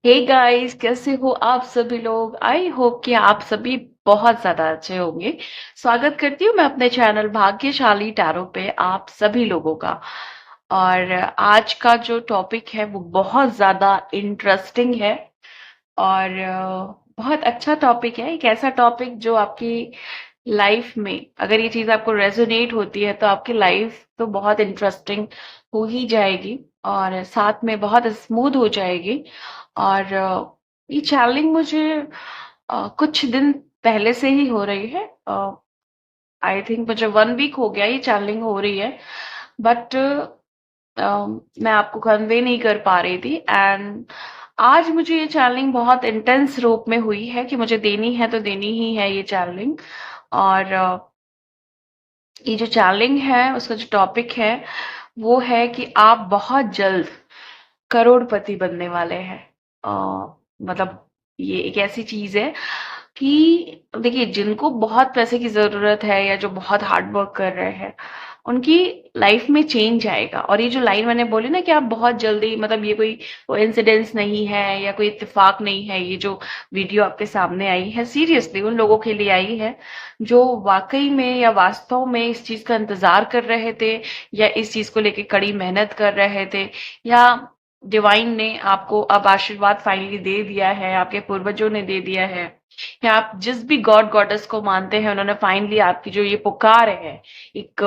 Hey guys, कैसे हो आप सभी लोग। आई होप कि आप सभी बहुत ज्यादा अच्छे होंगे। स्वागत करती हूँ मैं अपने चैनल भाग्यशाली टैरो पे आप सभी लोगों का। और आज का जो टॉपिक है वो बहुत ज्यादा इंटरेस्टिंग है। और बहुत अच्छा टॉपिक है। एक ऐसा टॉपिक जो आपकी लाइफ में, अगर ये चीज आपको रेजोनेट होती है तो आपकी लाइफ तो बहुत इंटरेस्टिंग हो ही जाएगी और साथ में बहुत स्मूथ हो जाएगी। और ये चैलेंज मुझे कुछ दिन पहले से ही हो रही है। आई थिंक मुझे 1 वीक हो गया ये चैलेंज हो रही है। बट मैं आपको कन्वे नहीं कर पा रही थी। एंड आज मुझे ये चैलेंज बहुत इंटेंस रूप में हुई है कि मुझे देनी है तो देनी ही है ये चैलेंज। और ये जो चैलेंज है उसका जो टॉपिक है वो है कि आप बहुत जल्द करोड़पति बनने वाले हैं। मतलब ये एक ऐसी चीज है कि देखिए, जिनको बहुत पैसे की जरूरत है या जो बहुत हार्ड वर्क कर रहे हैं उनकी लाइफ में चेंज आएगा। और ये जो लाइन मैंने बोली ना कि आप बहुत जल्दी, मतलब ये कोई कोइंसिडेंस नहीं है या कोई इत्तेफाक नहीं है। ये जो वीडियो आपके सामने आई है सीरियसली उन लोगों के लिए आई है जो वाकई में या वास्तव में इस चीज का इंतजार कर रहे थे, या इस चीज को लेके कड़ी मेहनत कर रहे थे, या डिवाइन ने आपको अब आशीर्वाद फाइनली दे दिया है, आपके पूर्वजों ने दे दिया है, या आप जिस भी गॉड गॉडेस को मानते हैं उन्होंने फाइनली आपकी जो ये पुकार है एक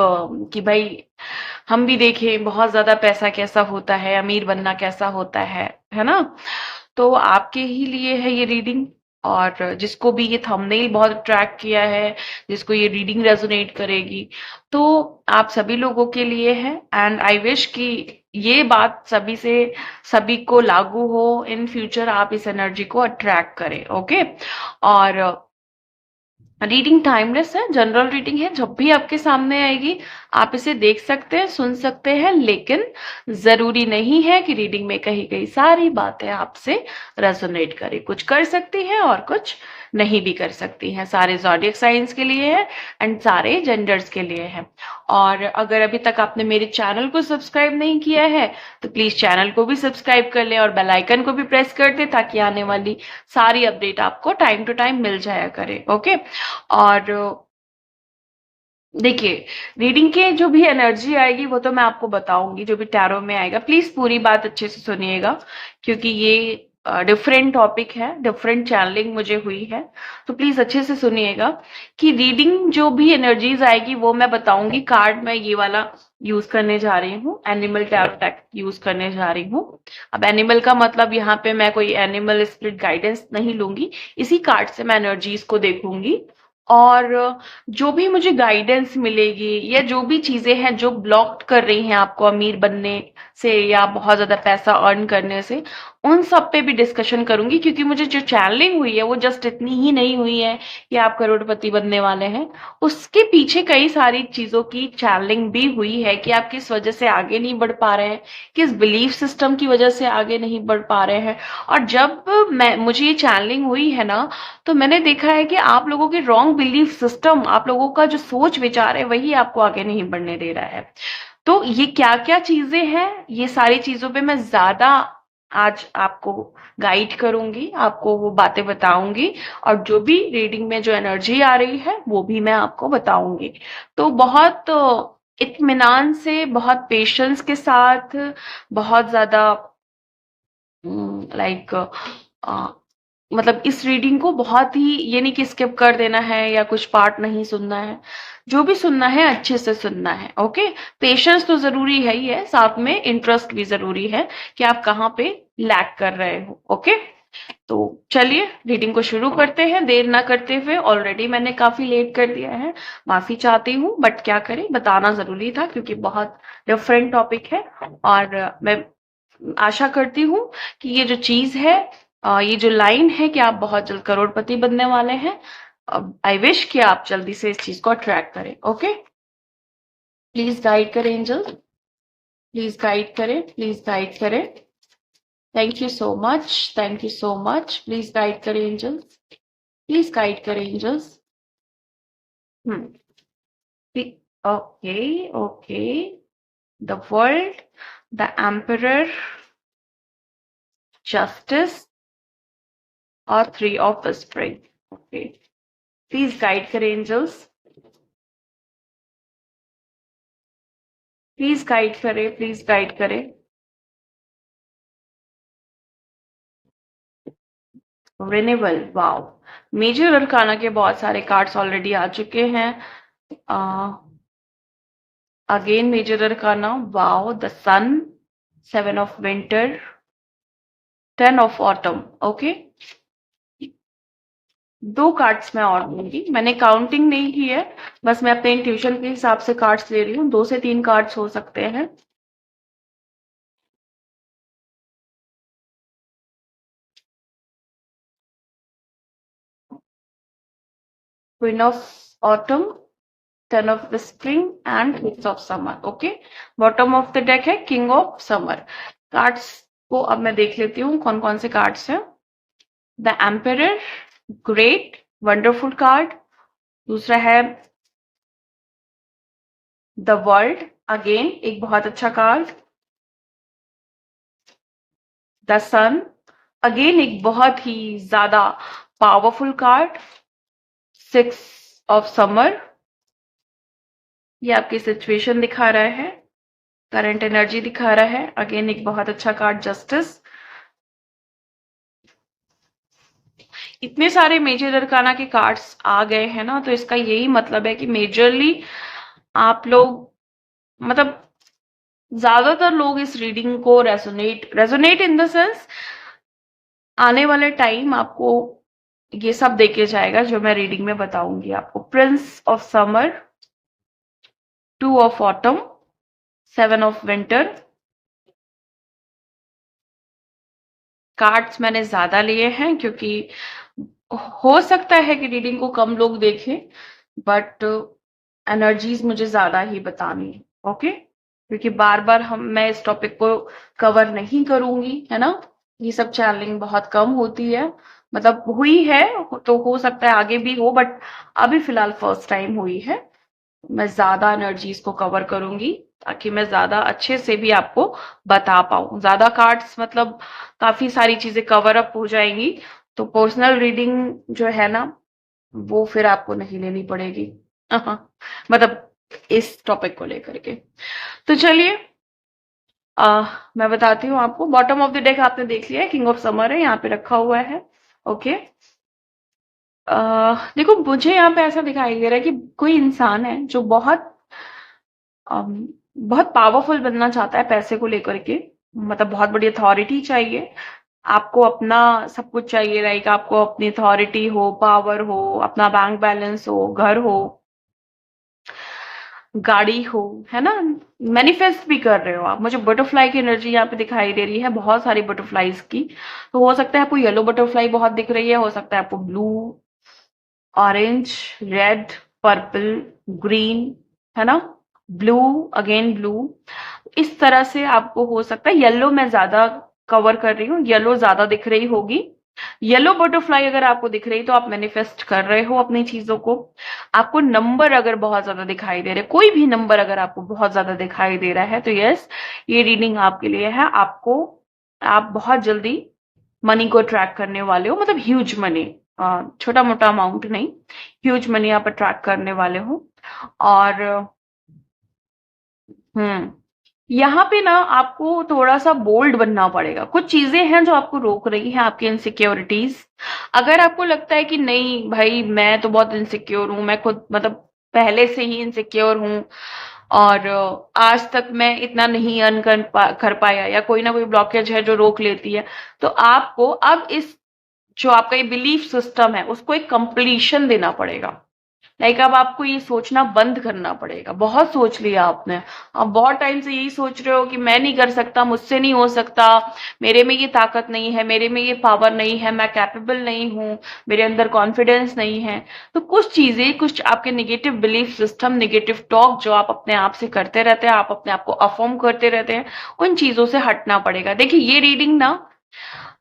कि भाई हम भी देखें बहुत ज्यादा पैसा कैसा होता है, अमीर बनना कैसा होता है ना। तो आपके ही लिए है ये रीडिंग। और जिसको भी ये थंबनेल बहुत अट्रैक्ट किया है, जिसको ये रीडिंग रेजोनेट करेगी, तो आप सभी लोगों के लिए है। एंड आई विश कि ये बात सभी को लागू हो। इन फ्यूचर आप इस एनर्जी को अट्रैक्ट करें। ओके। और रीडिंग टाइमलेस है, जनरल रीडिंग है, जब भी आपके सामने आएगी आप इसे देख सकते हैं, सुन सकते हैं, लेकिन जरूरी नहीं है कि रीडिंग में कही गई सारी बातें आपसे रेजोनेट करें। कुछ कर सकती है और कुछ नहीं भी कर सकती हैं। सारे जॉडियक साइंस के लिए है एंड सारे जेंडर्स के लिए है। और अगर अभी तक आपने मेरे चैनल को सब्सक्राइब नहीं किया है तो प्लीज चैनल को भी सब्सक्राइब कर लें और बेल आइकन को भी प्रेस कर दें ताकि आने वाली सारी अपडेट आपको टाइम टू टाइम मिल जाया करे। ओके। और देखिए, रीडिंग के जो भी एनर्जी आएगी वो तो मैं आपको बताऊंगी, जो भी टैरो में आएगा प्लीज पूरी बात अच्छे से सुनिएगा, क्योंकि ये डिफरेंट टॉपिक है, डिफरेंट चैनलिंग मुझे हुई है। तो प्लीज अच्छे से सुनिएगा कि रीडिंग जो भी एनर्जीज आएगी वो मैं बताऊंगी। कार्ड मैं ये वाला यूज करने जा रही हूँ, एनिमल टैरो डेक यूज करने जा रही हूँ। अब एनिमल का मतलब यहाँ पे मैं कोई एनिमल स्पिरिट गाइडेंस नहीं लूंगी, इसी कार्ड से मैं एनर्जीज को देखूंगी। और जो भी मुझे गाइडेंस मिलेगी या जो भी चीजें हैं जो ब्लॉक कर रही हैं आपको अमीर बनने से या बहुत ज्यादा पैसा अर्न करने से, उन सब पे भी डिस्कशन करूंगी। क्योंकि मुझे जो चैनलिंग हुई है वो जस्ट इतनी ही नहीं हुई है कि आप करोड़पति बनने वाले हैं, उसके पीछे कई सारी चीजों की चैनलिंग भी हुई है कि आप किस वजह से आगे नहीं बढ़ पा रहे हैं, किस बिलीफ सिस्टम की वजह से आगे नहीं बढ़ पा रहे हैं। और जब मैं मुझे ये चैनलिंग हुई है ना, तो मैंने देखा है कि आप लोगों के रॉन्ग बिलीफ सिस्टम, आप लोगों का जो सोच विचार है वही आपको आगे नहीं बढ़ने दे रहा है। तो ये क्या क्या चीजें हैं, ये सारी चीजों पे मैं ज्यादा आज आपको गाइड करूंगी, आपको वो बातें बताऊंगी। और जो भी रीडिंग में जो एनर्जी आ रही है वो भी मैं आपको बताऊंगी। तो बहुत इत्मीनान से, बहुत पेशेंस के साथ, बहुत ज्यादा लाइक मतलब इस रीडिंग को बहुत ही, ये नहीं कि स्किप कर देना है या कुछ पार्ट नहीं सुनना है। जो भी सुनना है अच्छे से सुनना है। ओके। पेशेंस तो जरूरी है ही है, साथ में इंटरेस्ट भी जरूरी है कि आप कहाँ पे लैग कर रहे हो। ओके। तो चलिए रीडिंग को शुरू करते हैं देर ना करते हुए। ऑलरेडी मैंने काफी लेट कर दिया है, माफी चाहती हूँ, बट क्या करें, बताना जरूरी था क्योंकि बहुत डिफरेंट टॉपिक है। और मैं आशा करती हूँ कि ये जो चीज है, ये जो लाइन है कि आप बहुत जल्द करोड़पति बनने वाले हैं, आई विश कि आप जल्दी से इस चीज को अट्रैक्ट करें। ओके। प्लीज गाइड करें एंजल, प्लीज गाइड करें, प्लीज गाइड करें। Thank you so much, thank you so much. Please guide करें एंजल, प्लीज गाइड करें angels. Hmm. Okay. Okay. The world, the emperor, justice, और 3 of spring. Okay, please guide करें angels, please guide करें, please guide करें। Renewal, wow. Major arcana के बहुत सारे cards already आ चुके हैं। Again major arcana, wow, the sun, 7 of winter, 10 of autumn. Okay, 2 cards मैं और लूंगी, मैंने काउंटिंग नहीं की है, बस मैं अपने इंट्यूशन के हिसाब से कार्ड्स ले रही हूँ। 2 से 3 कार्ड्स हो सकते हैं। Queen of autumn, 10 of spring and 6 of summer. Okay, bottom of the deck है किंग ऑफ समर। कार्ड्स को अब मैं देख लेती हूँ कौन कौन से कार्ड्स हैं। The emperor, great, wonderful card. दूसरा है द वर्ल्ड, अगेन एक बहुत अच्छा कार्ड। द सन, अगेन एक बहुत ही ज्यादा पावरफुल कार्ड। 6 ऑफ समर, ये आपकी सिचुएशन दिखा रहा है, करंट एनर्जी दिखा रहा है। अगेन एक बहुत अच्छा कार्ड, जस्टिस। इतने सारे मेजर अरकाना के कार्ड्स आ गए हैं ना, तो इसका यही मतलब है कि मेजरली आप लोग, मतलब ज्यादातर लोग इस रीडिंग को रेजोनेट इन द सेंस, आने वाले टाइम आपको ये सब देके जाएगा जो मैं रीडिंग में बताऊंगी आपको। Prince of summer, 2 of autumn, 7 of winter. Cards मैंने ज्यादा लिए हैं क्योंकि हो सकता है कि रीडिंग को कम लोग देखें, बट एनर्जीज मुझे ज्यादा ही बतानी है। ओके, क्योंकि बार बार मैं इस टॉपिक को कवर नहीं करूंगी, है ना। ये सब चैनलिंग बहुत कम होती है, मतलब हुई है तो हो सकता है आगे भी हो, बट अभी फिलहाल फर्स्ट टाइम हुई है। मैं ज्यादा एनर्जीज को कवर करूंगी ताकि मैं ज्यादा अच्छे से भी आपको बता पाऊं। ज्यादा कार्ड्स मतलब काफी सारी चीजें कवर अप हो जाएंगी, तो पर्सनल रीडिंग जो है ना, वो फिर आपको नहीं लेनी पड़ेगी। मतलब इस टॉपिक को लेकर के। तो चलिए, मैं बताती हूँ आपको। बॉटम ऑफ द डेक आपने देख लिया है, किंग ऑफ समर है, यहाँ पे रखा हुआ है। ओके, देखो मुझे यहाँ पे ऐसा दिखाई दे रहा है कि कोई इंसान है जो बहुत पावरफुल बनना चाहता है पैसे को लेकर के, मतलब बहुत बड़ी अथॉरिटी चाहिए आपको, अपना सब कुछ चाहिए। लाइक आपको अपनी अथॉरिटी हो, पावर हो, अपना बैंक बैलेंस हो, घर हो, गाड़ी हो, है ना। मैनिफेस्ट भी कर रहे हो आप। मुझे बटरफ्लाई की एनर्जी यहाँ पे दिखाई दे रही है, बहुत सारी बटरफ्लाईज की। तो हो सकता है आपको येलो बटरफ्लाई बहुत दिख रही है, हो सकता है आपको blue, orange, red, purple, green, है ना, ब्लू, अगेन ब्लू। इस तरह से आपको हो सकता है। येलो मैं ज्यादा कवर कर रही हूँ, येलो ज्यादा दिख रही होगी। येलो बटरफ्लाई अगर आपको दिख रही तो आप मैनिफेस्ट कर रहे हो अपनी चीजों को। आपको नंबर अगर बहुत ज्यादा दिखाई दे रहे, कोई भी नंबर अगर आपको बहुत ज्यादा दिखाई दे रहा है, तो यस, ये रीडिंग आपके लिए है। आप बहुत जल्दी मनी को अट्रैक्ट करने वाले हो, मतलब ह्यूज मनी, छोटा मोटा अमाउंट नहीं, ह्यूज मनी आप अट्रैक्ट करने वाले हो। और हम्म, यहाँ पे ना आपको थोड़ा सा बोल्ड बनना पड़ेगा। कुछ चीजें हैं जो आपको रोक रही हैं, आपकी इनसिक्योरिटीज। अगर आपको लगता है कि नहीं भाई मैं तो बहुत इनसिक्योर हूं, मैं खुद मतलब पहले से ही इनसिक्योर हूं, और आज तक मैं इतना नहीं अर्न कर पाया, या कोई ना कोई ब्लॉकेज है जो रोक लेती है, तो आपको अब इस जो आपका ये बिलीफ सिस्टम है उसको एक कंप्लीशन देना पड़ेगा। लाइक अब आपको ये सोचना बंद करना पड़ेगा। बहुत सोच लिया आपने, आप बहुत टाइम से यही सोच रहे हो कि मैं नहीं कर सकता, मुझसे नहीं हो सकता, मेरे में ये ताकत नहीं है, मेरे में ये पावर नहीं है, मैं कैपेबल नहीं हूं, मेरे अंदर कॉन्फिडेंस नहीं है। तो कुछ चीजें, कुछ आपके negative belief system, negative talk जो आप अपने आप से करते रहते हैं, आप अपने आप को अफर्म करते रहते हैं, उन चीजों से हटना पड़ेगा। देखिए ये रीडिंग ना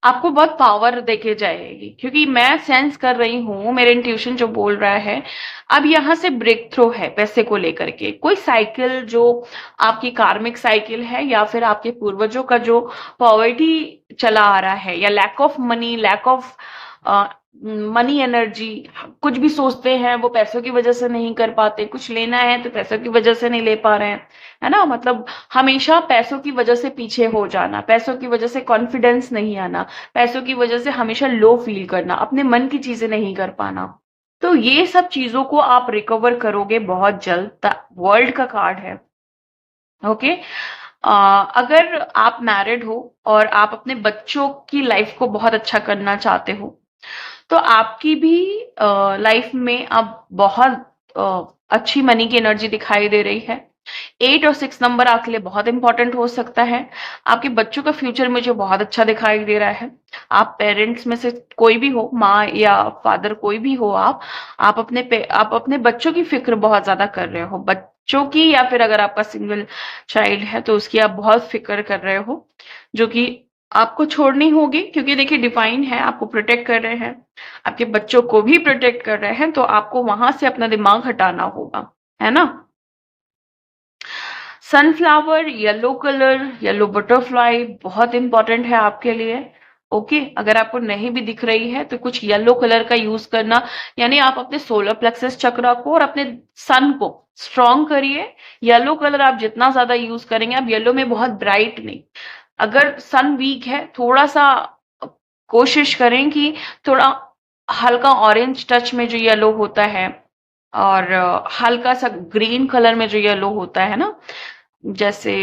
आपको बहुत पावर देके जाएगी, क्योंकि मैं सेंस कर रही हूँ, मेरे इंट्यूशन जो बोल रहा है, अब यहाँ से ब्रेक थ्रू है पैसे को लेकर के। कोई साइकिल जो आपकी कार्मिक साइकिल है, या फिर आपके पूर्वजों का जो पॉवर्टी चला आ रहा है, या lack of money, lack of money energy, कुछ भी सोचते हैं वो पैसों की वजह से नहीं कर पाते, कुछ लेना है तो पैसों की वजह से नहीं ले पा रहे हैं, है ना? मतलब हमेशा पैसों की वजह से पीछे हो जाना, पैसों की वजह से कॉन्फिडेंस नहीं आना, पैसों की वजह से हमेशा लो फील करना, अपने मन की चीजें नहीं कर पाना। तो ये सब चीजों को आप रिकवर करोगे बहुत जल्द। वर्ल्ड का कार्ड है। ओके। अगर आप मैरिड हो और आप अपने बच्चों की लाइफ को बहुत अच्छा करना चाहते हो, तो आपकी भी लाइफ में अब बहुत अच्छी मनी की एनर्जी दिखाई दे रही है। 8 और 6 नंबर आपके लिए बहुत इंपॉर्टेंट हो सकता है। आपके बच्चों का फ्यूचर मुझे बहुत अच्छा दिखाई दे रहा है। आप पेरेंट्स में से कोई भी हो, माँ या फादर कोई भी हो, आप अपने बच्चों की फिक्र बहुत ज्यादा कर रहे हो, बच्चों की, या फिर अगर आपका सिंगल चाइल्ड है तो उसकी आप बहुत फिक्र कर रहे हो, जो कि आपको छोड़नी होगी, क्योंकि देखिए डिवाइन है, आपको प्रोटेक्ट कर रहे हैं, आपके बच्चों को भी प्रोटेक्ट कर रहे हैं, तो आपको वहां से अपना दिमाग हटाना होगा, है ना? Sunflower, yellow colour, yellow butterfly बहुत इंपॉर्टेंट है आपके लिए। ओके। अगर आपको नहीं भी दिख रही है तो कुछ येलो कलर का यूज करना, यानी आप अपने सोलर प्लेक्सस चक्र को और अपने सन को स्ट्रॉन्ग करिए। येलो कलर आप जितना ज्यादा यूज करेंगे, आप येलो में बहुत ब्राइट नहीं, अगर सन वीक है थोड़ा सा कोशिश करें कि थोड़ा हल्का ऑरेंज टच में जो येलो होता है, और हल्का सा ग्रीन कलर में जो येलो होता है ना, जैसे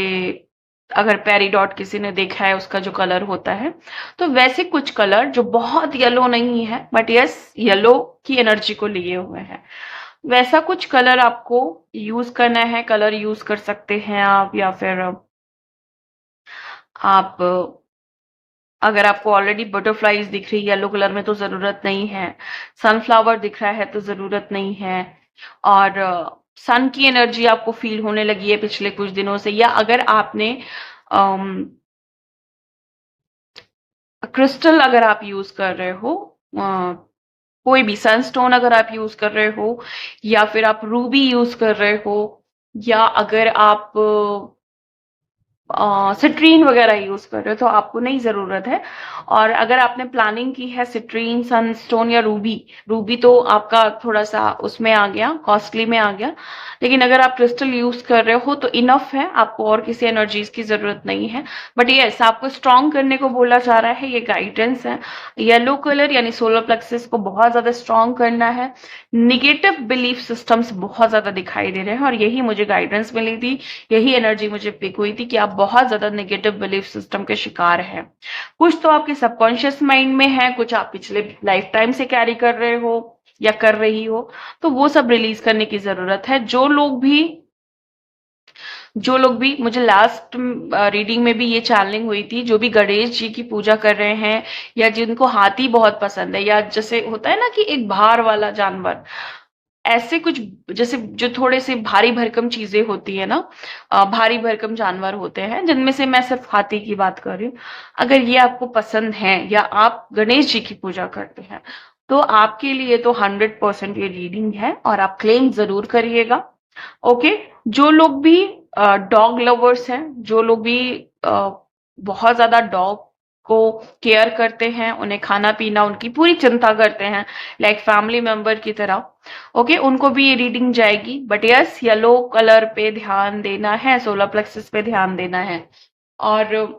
अगर पेरिडॉट किसी ने देखा है उसका जो कलर होता है, तो वैसे कुछ कलर जो बहुत येलो नहीं है बट यस येलो की एनर्जी को लिए हुए हैं, वैसा कुछ कलर आपको यूज करना है। कलर यूज कर सकते हैं आप, या फिर आप, अगर आपको ऑलरेडी बटरफ्लाईज दिख रही है येलो कलर में तो जरूरत नहीं है, सनफ्लावर दिख रहा है तो जरूरत नहीं है, और सन की एनर्जी आपको फील होने लगी है पिछले कुछ दिनों से, या अगर आपने क्रिस्टल अगर आप यूज कर रहे हो, कोई भी सनस्टोन अगर आप यूज कर रहे हो, या फिर आप रूबी यूज कर रहे हो, या अगर आप सिट्रीन वगैरह यूज कर रहे हो तो आपको नहीं जरूरत है। और अगर आपने प्लानिंग की है सिट्रीन, सनस्टोन या रूबी, रूबी तो आपका थोड़ा सा उसमें आ गया, कॉस्टली में आ गया, लेकिन अगर आप क्रिस्टल यूज कर रहे हो तो इनफ है, आपको और किसी एनर्जीज की जरूरत नहीं है। बट यस, आपको स्ट्रॉन्ग करने को बोला जा रहा है, ये गाइडेंस है। येलो कलर यानी सोलर प्लेक्सस को बहुत ज्यादा स्ट्रॉन्ग करना है। निगेटिव बिलीफ सिस्टम्स बहुत ज्यादा दिखाई दे रहे हैं, और यही मुझे गाइडेंस मिली थी, यही एनर्जी मुझे पिक हुई थी कि आप बहुत ज्यादा नेगेटिव बिलीफ सिस्टम के शिकार हैं। कुछ तो आपके सबकॉन्शियस माइंड में है, कुछ आप पिछले लाइफ टाइम से कैरी कर रहे हो या कर रही हो, तो वो सब रिलीज करने की जरूरत है। जो लोग भी मुझे लास्ट रीडिंग में भी ये चैनलिंग हुई थी, जो भी गणेश जी की पूजा कर रहे हैं, या जिनको हाथी बहुत पसंद है, या जैसे होता है ना कि एक भार वाला जानवर, ऐसे कुछ, जैसे जो थोड़े से भारी भरकम चीजें होती है ना, भारी भरकम जानवर होते हैं, जिनमें से मैं सिर्फ हाथी की बात कर रही हूँ। अगर ये आपको पसंद है या आप गणेश जी की पूजा करते हैं, तो आपके लिए तो 100% ये रीडिंग है, और आप क्लेम जरूर करिएगा। ओके। जो लोग भी डॉग लवर्स हैं, जो लोग भी अ, बहुत ज्यादा डॉग को केयर करते हैं, उन्हें खाना पीना उनकी पूरी चिंता करते हैं, लाइक फैमिली मेंबर की तरह, ओके, उनको भी ये रीडिंग जाएगी। बट यस, येलो कलर पे ध्यान देना है, सोलर प्लेक्सस पे ध्यान देना है। और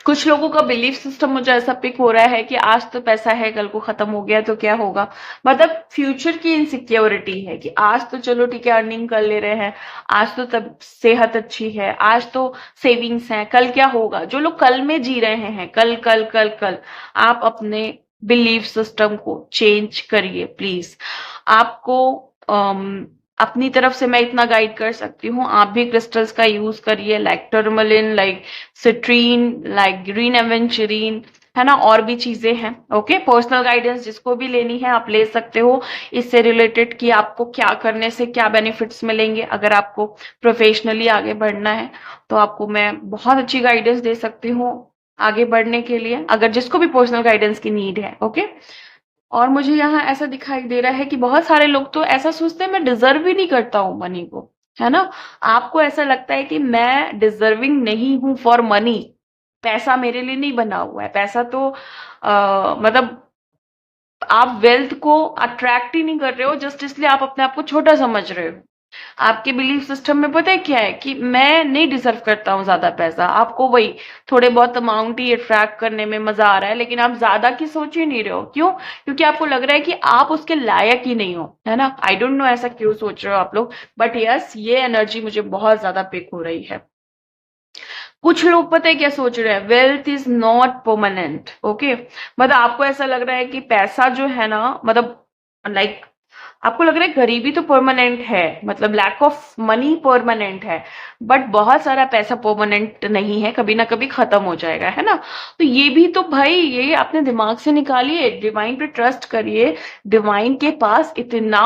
कुछ लोगों का बिलीफ सिस्टम मुझे ऐसा पिक हो रहा है कि आज तो पैसा है, कल को खत्म हो गया तो क्या होगा, मतलब फ्यूचर की इनसिक्योरिटी है कि आज तो चलो ठीक है अर्निंग कर ले रहे हैं, आज तो तब सेहत अच्छी है, आज तो सेविंग्स है, कल क्या होगा। जो लोग कल में जी रहे हैं, कल कल कल कल, आप अपने बिलीफ सिस्टम को चेंज करिए प्लीज। आपको अपनी तरफ से मैं इतना गाइड कर सकती हूँ, आप भी क्रिस्टल्स का यूज करिए, like tourmaline, like citrine, like green aventurine, है ना, और भी चीजें हैं। ओके। पर्सनल गाइडेंस जिसको भी लेनी है आप ले सकते हो, इससे रिलेटेड कि आपको क्या करने से क्या बेनिफिट्स मिलेंगे। अगर आपको प्रोफेशनली आगे बढ़ना है तो आपको मैं बहुत अच्छी गाइडेंस दे सकती हूँ आगे बढ़ने के लिए, अगर जिसको भी पर्सनल गाइडेंस की नीड है। ओके। और मुझे यहाँ ऐसा दिखाई दे रहा है कि बहुत सारे लोग तो ऐसा सोचते हैं मैं डिजर्व ही नहीं करता हूँ मनी को, है ना? आपको ऐसा लगता है कि मैं डिजर्विंग नहीं हूँ फॉर मनी, पैसा मेरे लिए नहीं बना हुआ है, पैसा तो मतलब आप वेल्थ को अट्रैक्ट ही नहीं कर रहे हो जस्ट इसलिए आप अपने आप को छोटा समझ रहे हो। आपके बिलीफ सिस्टम में पता है क्या है कि मैं नहीं डिजर्व करता हूँ ज्यादा पैसा, आपको वही थोड़े बहुत अमाउंट ही अट्रैक्ट करने में मजा आ रहा है, लेकिन आप ज्यादा की सोच ही नहीं रहे हो। क्यों? क्योंकि आपको लग रहा है कि आप उसके लायक ही नहीं हो, है ना। आई डोंट नो ऐसा क्यों सोच रहे हो आप लोग, बट यस ये एनर्जी मुझे बहुत ज्यादा पिक हो रही है। कुछ लोग पता है क्या सोच रहे हैं, wealth is not permanent. Okay, मतलब आपको ऐसा लग रहा है कि पैसा जो है ना, मतलब लाइक आपको लग रहा है गरीबी तो परमानेंट है, मतलब लैक ऑफ मनी परमानेंट है, बट बहुत सारा पैसा परमानेंट नहीं है, कभी ना कभी खत्म हो जाएगा, है ना। तो ये भी तो भाई ये अपने दिमाग से निकालिए, डिवाइन पे ट्रस्ट करिए। डिवाइन के पास इतना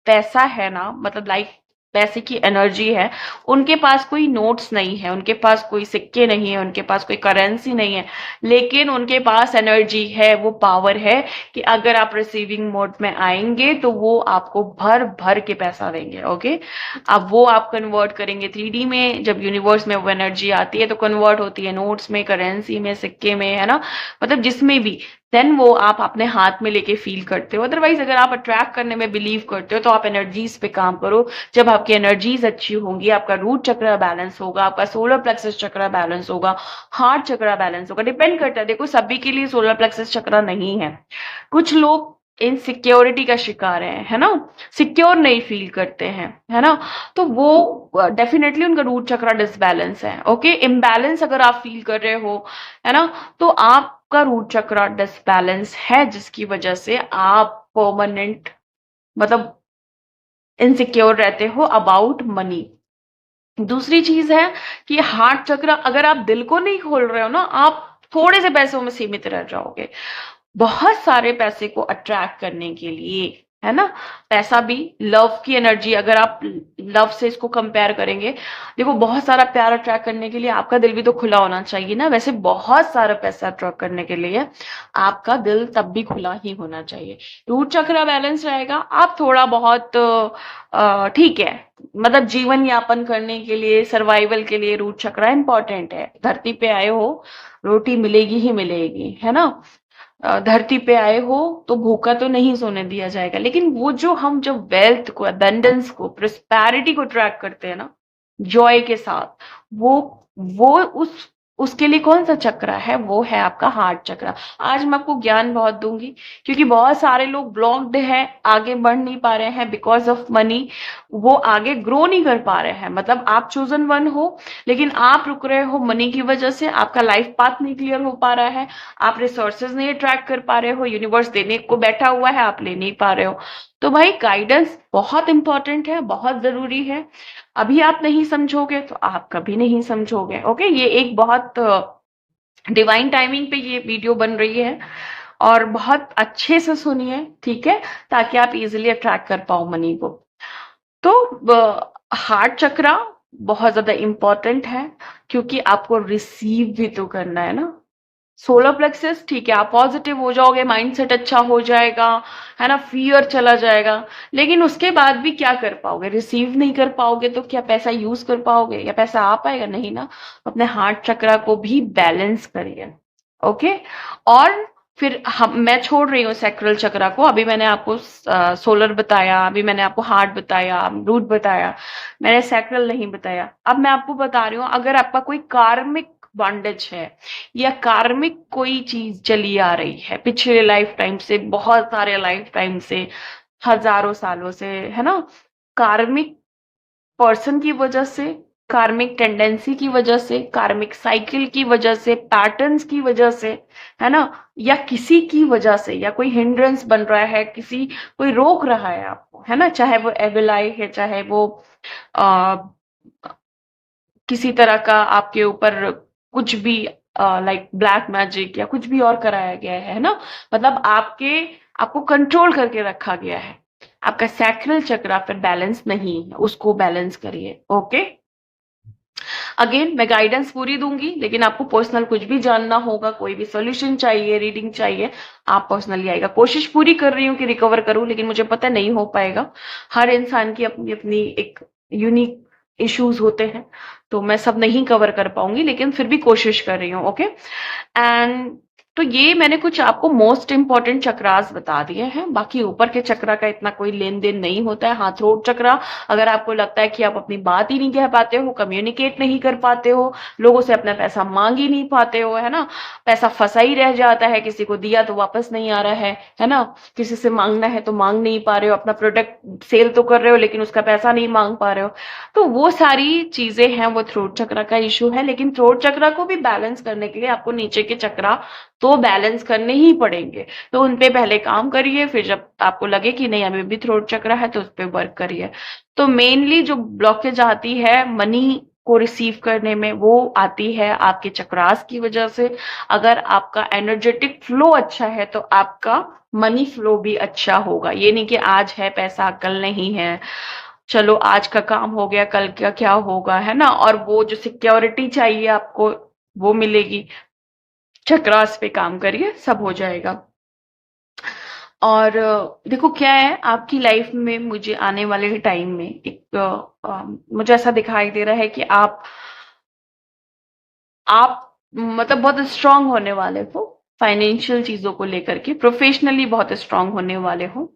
पैसा है ना, मतलब लाइक पैसे की एनर्जी है। उनके पास कोई नोट्स नहीं है, उनके पास कोई सिक्के नहीं है, उनके पास कोई करेंसी नहीं है, लेकिन उनके पास एनर्जी है, वो पावर है कि अगर आप रिसीविंग मोड में आएंगे तो वो आपको भर भर के पैसा देंगे। ओके, अब वो आप कन्वर्ट करेंगे 3D में, जब यूनिवर्स में वो एनर्जी आती है तो कन्वर्ट होती है नोट्स में, करेंसी में, सिक्के में, है ना, मतलब जिसमें भी, देन वो आप अपने हाथ में लेके फील करते हो। अदरवाइज अगर आप अट्रैक्ट करने में बिलीव करते हो तो आप एनर्जीज पे काम करो। जब आपकी एनर्जीज अच्छी होंगी, आपका रूट चक्र बैलेंस होगा, आपका सोलर प्लेक्सस चक्र बैलेंस होगा, हार्ट चक्र बैलेंस होगा। डिपेंड करता है, देखो सभी के लिए सोलर प्लेक्सस चक्र नहीं है। कुछ लोग इनसिक्योरिटी का शिकार है ना, सिक्योर नहीं फील करते हैं, है ना, तो वो डेफिनेटली उनका रूट चक्र डिसबैलेंस है। ओके, इम्बैलेंस अगर आप फील कर रहे हो, है ना, तो आपका रूट चक्र डिसबैलेंस है, जिसकी वजह से आप परमानेंट मतलब इनसिक्योर रहते हो अबाउट मनी। दूसरी चीज है कि हार्ट चक्र, अगर आप दिल को नहीं खोल रहे हो ना, आप थोड़े से पैसों में सीमित रह जाओगे। बहुत सारे पैसे को अट्रैक्ट करने के लिए, है ना, पैसा भी लव की एनर्जी, अगर आप लव से इसको कंपेयर करेंगे, देखो बहुत सारा प्यार अट्रैक्ट करने के लिए आपका दिल भी तो खुला होना चाहिए ना। वैसे बहुत सारा पैसा अट्रैक्ट करने के लिए आपका दिल तब भी खुला ही होना चाहिए। रूट चक्र बैलेंस रहेगा, आप थोड़ा बहुत ठीक है, मतलब जीवन यापन करने के लिए, सर्वाइवल के लिए रूट चक्र इंपॉर्टेंट है। धरती पे आए हो, रोटी मिलेगी ही मिलेगी, है ना। धरती पे आए हो तो भूखा तो नहीं सोने दिया जाएगा, लेकिन वो जो हम जब वेल्थ को, अबंडेंस को, प्रोस्पैरिटी को ट्रैक करते हैं ना, जॉय के साथ, वो वो उसके लिए कौन सा चक्र है, वो है आपका हार्ट चक्र। आज मैं आपको ज्ञान बहुत दूंगी, क्योंकि बहुत सारे लोग ब्लॉक्ड हैं, आगे बढ़ नहीं पा रहे हैं बिकॉज ऑफ मनी, वो आगे ग्रो नहीं कर पा रहे हैं। मतलब आप चोजन वन हो, लेकिन आप रुक रहे हो मनी की वजह से, आपका लाइफ पाथ नहीं क्लियर हो पा रहा है, आप रिसोर्सेज नहीं अट्रैक्ट कर पा रहे हो, यूनिवर्स देने को बैठा हुआ है, आप ले नहीं पा रहे हो। तो भाई गाइडेंस बहुत इंपॉर्टेंट है, बहुत जरूरी है। अभी आप नहीं समझोगे तो आप कभी नहीं समझोगे। ओके, ये एक बहुत डिवाइन टाइमिंग पे ये वीडियो बन रही है, और बहुत अच्छे से सुनिए, ठीक है, ताकि आप इजिली अट्रैक्ट कर पाओ मनी को। तो हार्ट चक्रा बहुत ज्यादा इंपॉर्टेंट है, क्योंकि आपको रिसीव भी तो करना है ना। सोलर प्लेक्सस ठीक है, आप पॉजिटिव हो जाओगे, माइंडसेट अच्छा हो जाएगा, है ना, फियर चला जाएगा, लेकिन उसके बाद भी क्या कर पाओगे? रिसीव नहीं कर पाओगे तो क्या पैसा यूज कर पाओगे, या पैसा आ पाएगा? नहीं ना। अपने हार्ट चक्रा को भी बैलेंस करिए। ओके, और फिर हम मैं छोड़ रही हूँ सैक्रल चक्रा को। अभी मैंने आपको सोलर बताया, अभी मैंने आपको हार्ट बताया, रूट बताया, मैंने सैक्रल नहीं बताया। अब मैं आपको बता रही हूँ, अगर आपका कोई कार्मिक बॉन्डेज है, या कार्मिक कोई चीज चली आ रही है पिछले लाइफ टाइम से, बहुत सारे लाइफ टाइम से, हजारों सालों से, है ना, कार्मिक पर्सन की वजह से, कार्मिक टेंडेंसी की वजह से, कार्मिक साइकिल की वजह से, पैटर्न्स की वजह से, है ना, या किसी की वजह से, या कोई हिंड्रेंस बन रहा है, किसी कोई रोक रहा है आपको, है ना, चाहे वो एविलाई है, चाहे वो आ, किसी तरह का आपके ऊपर कुछ भी लाइक ब्लैक मैजिक या कुछ भी और कराया गया है ना, मतलब आपको कंट्रोल करके रखा गया है। आपका सैक्रल चक्र फिर बैलेंस नहीं है, उसको बैलेंस करिए। ओके, अगेन मैं गाइडेंस पूरी दूंगी, लेकिन आपको पर्सनल कुछ भी जानना होगा, कोई भी सोल्यूशन चाहिए, रीडिंग चाहिए, आप पर्सनली आएगा। कोशिश पूरी कर रही हूँ कि रिकवर करूं, लेकिन मुझे पता नहीं हो पाएगा। हर इंसान की अपनी अपनी एक यूनिक इश्यूज होते हैं, तो मैं सब नहीं कवर कर पाऊंगी, लेकिन फिर भी कोशिश कर रही हूँ। ओके, एंड तो ये मैंने कुछ आपको मोस्ट इंपॉर्टेंट चक्रास बता दिए हैं। बाकी ऊपर के चक्रा का इतना कोई लेन देन नहीं होता है। हाँ, थ्रोट चक्रा, अगर आपको लगता है कि आप अपनी बात ही नहीं कह पाते हो, कम्युनिकेट नहीं कर पाते हो, लोगों से अपना पैसा मांग ही नहीं पाते हो, है ना, पैसा फंसा ही रह जाता है, किसी को दिया तो वापस नहीं आ रहा है ना, किसी से मांगना है तो मांग नहीं पा रहे हो, अपना प्रोडक्ट सेल तो कर रहे हो लेकिन उसका पैसा नहीं मांग पा रहे हो, तो वो सारी चीजें हैं, वो थ्रोट चक्रा का इशू है। लेकिन थ्रोट चक्रा को भी बैलेंस करने के लिए आपको नीचे के चक्रा तो बैलेंस करने ही पड़ेंगे। तो उन पे पहले काम करिए, फिर जब आपको लगे कि नहीं अभी भी थ्रोट चक्रा है तो उस पे वर्क करिए। तो मेनली जो ब्लॉकेज आती है मनी को रिसीव करने में, वो आती है आपके चक्रास की वजह से। अगर आपका एनर्जेटिक फ्लो अच्छा है तो आपका मनी फ्लो भी अच्छा होगा। ये नहीं कि आज है पैसा कल नहीं है, चलो आज का काम हो गया कल का क्या होगा, है ना, और वो जो सिक्योरिटी चाहिए आपको वो मिलेगी। चक्रास पे काम करिए, सब हो जाएगा। और देखो क्या है आपकी लाइफ में, मुझे आने वाले टाइम में एक मुझे ऐसा दिखाई दे रहा है कि आप मतलब बहुत स्ट्रांग होने वाले हो फाइनेंशियल चीजों को लेकर के, प्रोफेशनली बहुत स्ट्रांग होने वाले हो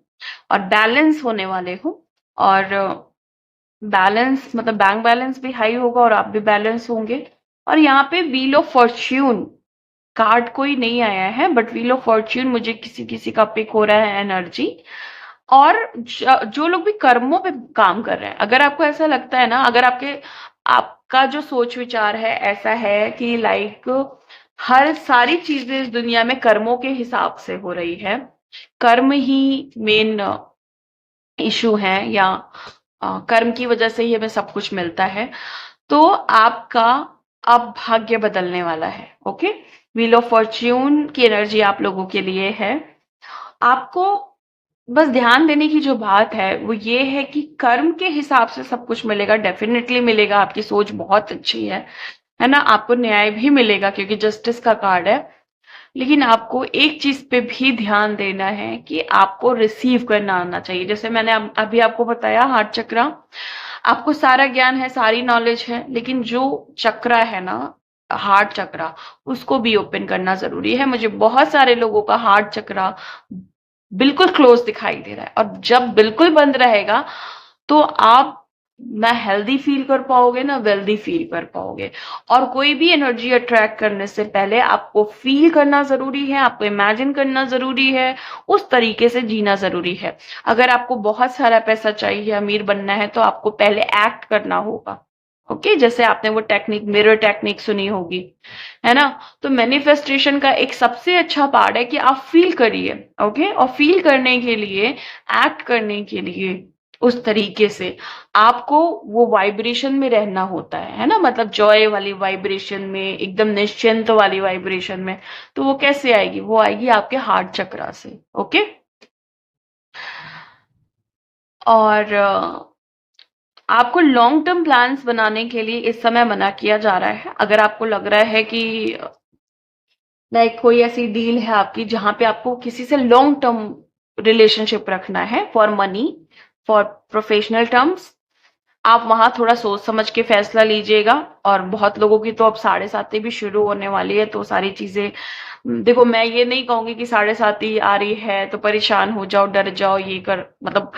और बैलेंस होने वाले हो। और बैलेंस मतलब बैंक बैलेंस भी हाई होगा और आप भी बैलेंस होंगे। और यहाँ पे व्हील ऑफ फॉर्च्यून कार्ड कोई नहीं आया है, बट व्हील ऑफ फॉर्च्यून मुझे किसी किसी का पिक हो रहा है एनर्जी। और जो लोग भी कर्मों पे काम कर रहे हैं, अगर आपको ऐसा लगता है ना, अगर आपका जो सोच विचार है ऐसा है कि लाइक हर सारी चीजें इस दुनिया में कर्मों के हिसाब से हो रही है, कर्म ही मेन इशू है, या कर्म की वजह से ही हमें सब कुछ मिलता है, तो आपका अब भाग्य बदलने वाला है। ओके, व्हील ऑफ फॉर्च्यून की एनर्जी आप लोगों के लिए है। आपको बस ध्यान देने की जो बात है वो ये है कि कर्म के हिसाब से सब कुछ मिलेगा, डेफिनेटली मिलेगा। आपकी सोच बहुत अच्छी है ना, आपको न्याय भी मिलेगा क्योंकि जस्टिस का कार्ड है। लेकिन आपको एक चीज पे भी ध्यान देना है कि आपको रिसीव करना आना चाहिए। जैसे मैंने अभी आपको बताया हार्ट चक्रा, आपको सारा ज्ञान है, सारी नॉलेज है, लेकिन जो चक्रा है ना, हार्ट चक्रा, उसको भी ओपन करना जरूरी है। मुझे बहुत सारे लोगों का हार्ट चक्रा बिल्कुल क्लोज दिखाई दे रहा है, और जब बिल्कुल बंद रहेगा तो आप ना हेल्दी फील कर पाओगे ना वेल्दी फील कर पाओगे। और कोई भी एनर्जी अट्रैक्ट करने से पहले आपको फील करना जरूरी है, आपको इमेजिन करना जरूरी है, उस तरीके से जीना जरूरी है। अगर आपको बहुत सारा पैसा चाहिए, अमीर बनना है, तो आपको पहले एक्ट करना होगा। ओके, जैसे आपने वो टेक्निक, मिरर टेक्निक सुनी होगी, है ना। तो मैनिफेस्टेशन का एक सबसे अच्छा पार्ट है कि आप फील करिए। ओके, और फील करने के लिए, एक्ट करने के लिए उस तरीके से आपको वो वाइब्रेशन में रहना होता है ना, मतलब जॉय वाली वाइब्रेशन में, एकदम निश्चिंत वाली वाइब्रेशन में। तो वो कैसे आएगी? वो आएगी आपके हार्ट चक्रा से। ओके, और आपको लॉन्ग टर्म प्लान्स बनाने के लिए इस समय मना किया जा रहा है। अगर आपको लग रहा है कि लाइक कोई ऐसी डील है आपकी जहां पे आपको किसी से लॉन्ग टर्म रिलेशनशिप रखना है, for money, for professional terms, आप वहां थोड़ा सोच समझ के फैसला लीजिएगा। और बहुत लोगों की तो अब 7:30 भी शुरू होने वाली है, तो सारी चीजें देखो, मैं ये नहीं कहूंगी कि 7:30 आ रही है तो परेशान हो जाओ, डर जाओ, ये कर मतलब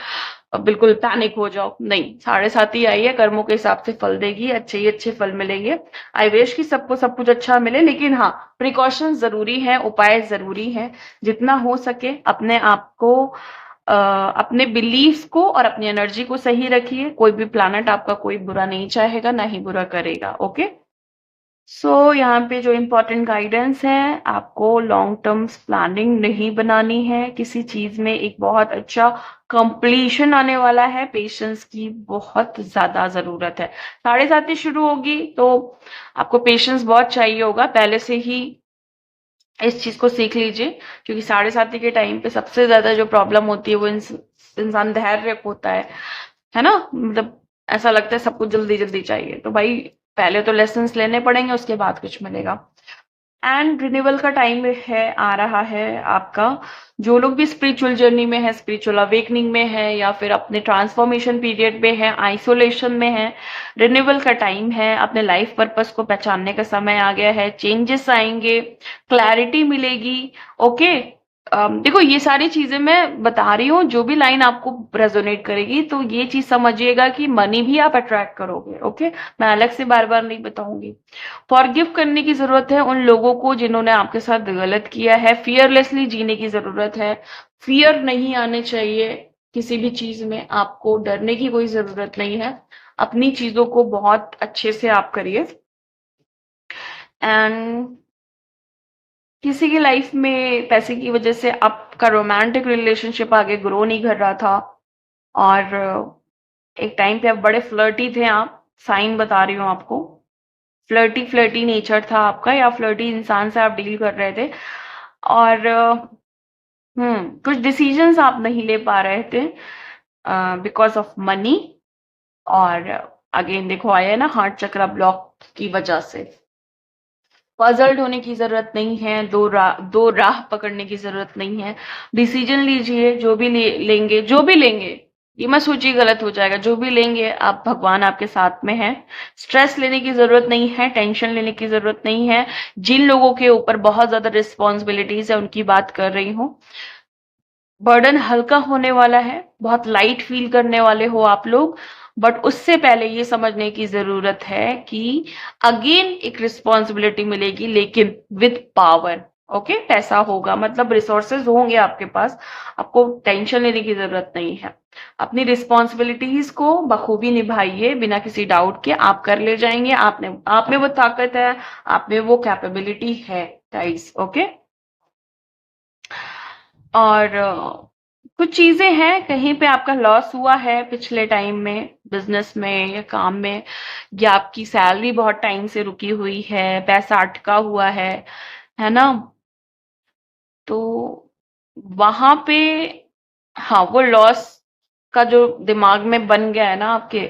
बिल्कुल पैनिक हो जाओ, नहीं। 7:30 आई है, कर्मों के हिसाब से फल देगी, अच्छे ही अच्छे फल मिलेंगे। आई विश कि सबको सब कुछ अच्छा मिले, लेकिन हाँ, प्रिकॉशन जरूरी है, उपाय जरूरी है। जितना हो सके अपने आप को, अपने बिलीव्स को और अपनी एनर्जी को सही रखिए। कोई भी प्लानट आपका कोई बुरा नहीं चाहेगा, ना ही बुरा करेगा। ओके, सो यहाँ पे जो इम्पोर्टेंट गाइडेंस है, आपको लॉन्ग टर्म प्लानिंग नहीं बनानी है किसी चीज में। एक बहुत अच्छा कंप्लीशन आने वाला है, पेशेंस की बहुत ज्यादा जरूरत है। 7:30 शुरू होगी तो आपको पेशेंस बहुत चाहिए होगा, पहले से ही इस चीज को सीख लीजिए। क्योंकि 7:30 के टाइम पे सबसे ज्यादा जो प्रॉब्लम होती है वो इंसान धैर्य होता है ना, मतलब ऐसा लगता है सब कुछ जल्दी जल्दी चाहिए। तो भाई पहले तो लेसन्स लेने पड़ेंगे, उसके बाद कुछ मिलेगा। एंड रिन्यूअल का टाइम है, आ रहा है आपका। जो लोग भी स्पिरिचुअल जर्नी में है, स्पिरिचुअल अवेकनिंग में है, या फिर अपने ट्रांसफॉर्मेशन पीरियड में है, आइसोलेशन में है, रिन्यूअल का टाइम है। अपने लाइफ पर्पस को पहचानने का समय आ गया है। चेंजेस आएंगे, क्लैरिटी मिलेगी। ओके। देखो, ये सारी चीजें मैं बता रही हूँ, जो भी लाइन आपको रेजोनेट करेगी, तो ये चीज समझिएगा कि मनी भी आप अट्रैक्ट करोगे। ओके। मैं अलग से बार बार नहीं बताऊंगी। फॉरगिव करने की जरूरत है उन लोगों को जिन्होंने आपके साथ गलत किया है। फियरलेसली जीने की जरूरत है। फियर नहीं आने चाहिए किसी भी चीज में। आपको डरने की कोई जरूरत नहीं है। अपनी चीजों को बहुत अच्छे से आप करिए। एंड किसी की लाइफ में पैसे की वजह से आपका रोमांटिक रिलेशनशिप आगे ग्रो नहीं कर रहा था, और एक टाइम पे आप बड़े फ्लर्टी थे। आप साइन बता रही हूँ आपको। फ्लर्टी फ्लर्टी नेचर था आपका, या फ्लर्टी इंसान से आप डील कर रहे थे। और कुछ डिसीजंस आप नहीं ले पा रहे थे बिकॉज ऑफ मनी। और अगेन देखो, आया है ना, हार्ट चक्रा ब्लॉक की वजह से। पजल्ड होने की जरूरत नहीं है। दो राह पकड़ने की जरूरत नहीं है। डिसीजन लीजिए। जो भी लेंगे, जो भी लेंगे, ये मत सोचिए गलत हो जाएगा। जो भी लेंगे आप, भगवान आपके साथ में है। स्ट्रेस लेने की जरूरत नहीं है, टेंशन लेने की जरूरत नहीं है। जिन लोगों के ऊपर बहुत ज्यादा रिस्पॉन्सिबिलिटीज है, उनकी बात कर रही हूँ। बर्डन हल्का होने वाला है। बहुत लाइट फील करने वाले हो आप लोग। बट उससे पहले ये समझने की जरूरत है कि अगेन एक रिस्पॉन्सिबिलिटी मिलेगी, लेकिन विद पावर। ओके। पैसा होगा, मतलब रिसोर्सेज होंगे आपके पास। आपको टेंशन लेने की जरूरत नहीं है। अपनी रिस्पॉन्सिबिलिटीज को बखूबी निभाइए, बिना किसी डाउट के। आप कर ले जाएंगे। आप में वो ताकत है, आप में वो कैपेबिलिटी है, गाइस। ओके। और कुछ चीजें हैं, कहीं पे आपका लॉस हुआ है पिछले टाइम में, बिजनेस में या काम में, या आपकी सैलरी बहुत टाइम से रुकी हुई है, पैसा अटका हुआ है ना। तो वहां पे, हाँ, वो लॉस का जो दिमाग में बन गया है ना आपके,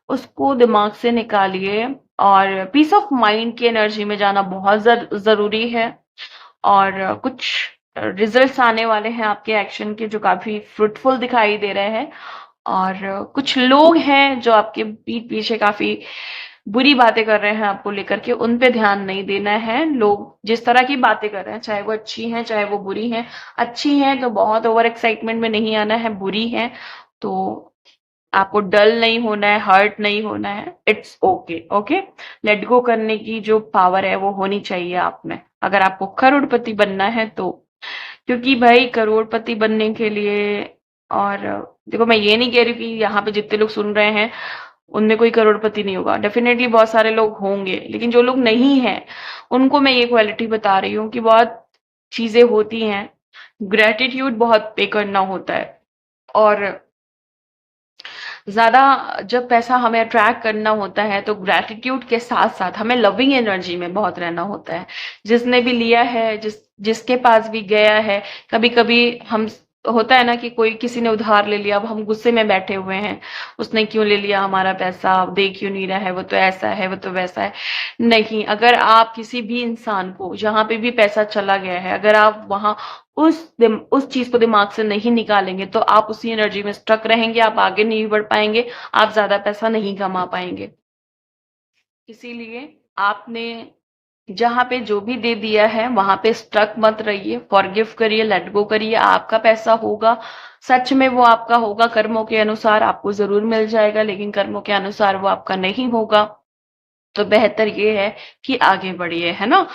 उसको दिमाग से निकालिए। और पीस ऑफ माइंड की एनर्जी में जाना बहुत जरूरी है। और कुछ रिजल्ट्स आने वाले हैं आपके एक्शन के, जो काफी फ्रूटफुल दिखाई दे रहे हैं। और कुछ लोग हैं जो आपके पीठ पीछे काफी बुरी बातें कर रहे हैं आपको लेकर के, उन पे ध्यान नहीं देना है। लोग जिस तरह की बातें कर रहे हैं, चाहे वो अच्छी हैं चाहे वो बुरी हैं, अच्छी हैं तो बहुत ओवर एक्साइटमेंट में नहीं आना है, बुरी हैं तो आपको डल नहीं होना है, हर्ट नहीं होना है। It's okay. Okay. Let go करने की जो पावर है वो होनी चाहिए आप में, अगर आपको करोड़पति बनना है तो। क्योंकि भाई, करोड़पति बनने के लिए, और देखो, मैं ये नहीं कह रही कि यहाँ पे जितने लोग सुन रहे हैं उनमें कोई करोड़पति नहीं होगा। डेफिनेटली बहुत सारे लोग होंगे, लेकिन जो लोग नहीं हैं उनको मैं ये क्वालिटी बता रही हूँ कि बहुत चीजें होती हैं। ग्रेटिट्यूड बहुत पे करना होता है। और ज्यादा जब पैसा हमें अट्रैक्ट करना होता है, तो ग्रैटिट्यूड के साथ साथ हमें लविंग एनर्जी में बहुत रहना होता है। जिसने भी लिया है, जिसके पास भी गया है, कभी कभी हम, होता है ना कि कोई किसी ने उधार ले लिया, अब हम गुस्से में बैठे हुए हैं, उसने क्यों ले लिया हमारा पैसा, अब दे क्यों नहीं रहा है, वो तो ऐसा है, वो तो वैसा है। नहीं, अगर आप किसी भी इंसान को, जहां पे भी पैसा चला गया है, अगर आप वहां उस चीज को दिमाग से नहीं निकालेंगे, तो आप उसी एनर्जी में स्ट्रक रहेंगे। आप आगे नहीं बढ़ पाएंगे। आप ज्यादा पैसा नहीं कमा पाएंगे। इसीलिए आपने जहां पे जो भी दे दिया है, वहां पे स्ट्रक मत रहिए। फॉरगिव करिए, लेट गो करिए। आपका पैसा होगा, सच में वो आपका होगा। कर्मों के अनुसार आपको जरूर मिल जाएगा, लेकिन कर्मों के अनुसार वो आपका नहीं होगा। तो बेहतर ये है कि आगे बढ़िए, है ना।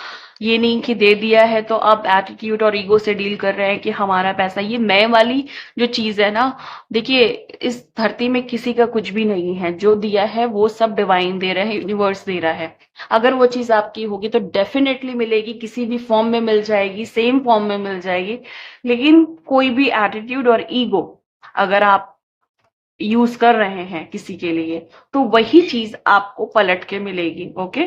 ये नहीं कि दे दिया है तो आप एटीट्यूड और ईगो से डील कर रहे हैं कि हमारा पैसा, ये मैं वाली जो चीज है ना। देखिए, इस धरती में किसी का कुछ भी नहीं है। जो दिया है वो सब डिवाइन दे रहे हैं, यूनिवर्स दे रहा है। अगर वो चीज आपकी होगी तो डेफिनेटली मिलेगी, किसी भी फॉर्म में मिल जाएगी, सेम फॉर्म में मिल जाएगी। लेकिन कोई भी एटीट्यूड और ईगो अगर आप यूज कर रहे हैं किसी के लिए, तो वही चीज आपको पलट के मिलेगी। ओके।